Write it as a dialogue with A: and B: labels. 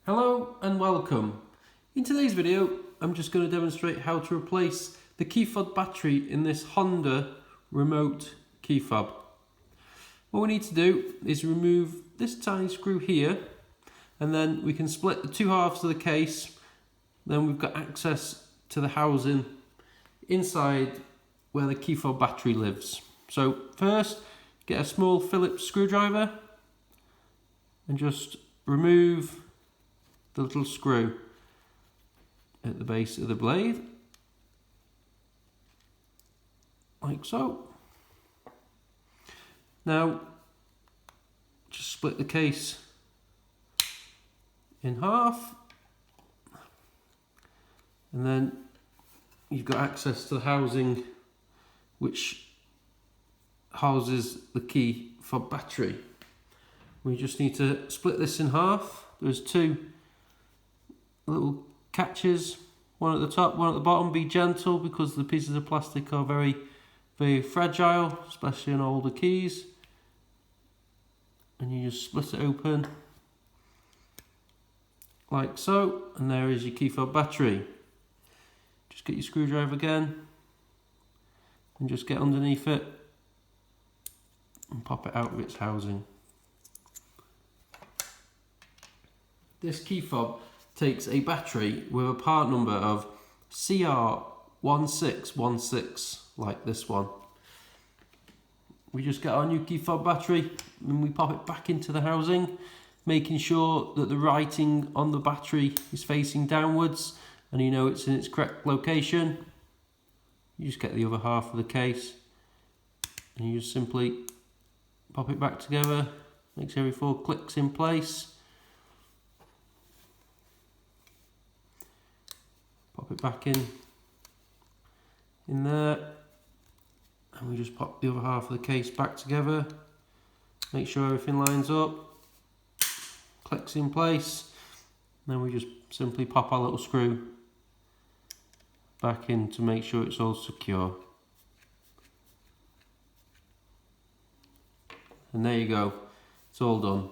A: Hello and welcome. In today's video I'm just going to demonstrate how to replace the key fob battery in this Honda remote key fob. What we need to do is remove this tiny screw here, and then we can split the two halves of the case. Then we've got access to the housing inside where the key fob battery lives. So first, get a small Phillips screwdriver and just remove the little screw at the base of the blade, like so. Now just split the case in half, and then you've got access to the housing which houses the key fob battery. We just need to split this in half. There's two little catches, one at the top, one at the bottom. Be gentle because the pieces of plastic are very, very fragile, especially on older keys. And you just split it open like so, and there is your key fob battery. Just get your screwdriver again and just get underneath it and pop it out of its housing. This key fob takes a battery with a part number of CR1616, like this one. We just get our new key fob battery and we pop it back into the housing, making sure that the writing on the battery is facing downwards and you know it's in its correct location. You just get the other half of the case and you just simply pop it back together. Make sure every 4 clicks in place. Pop it back in there, and we just pop the other half of the case back together. Make sure everything lines up, clicks in place, and then we just simply pop our little screw back in to make sure it's all secure. And there you go, it's all done.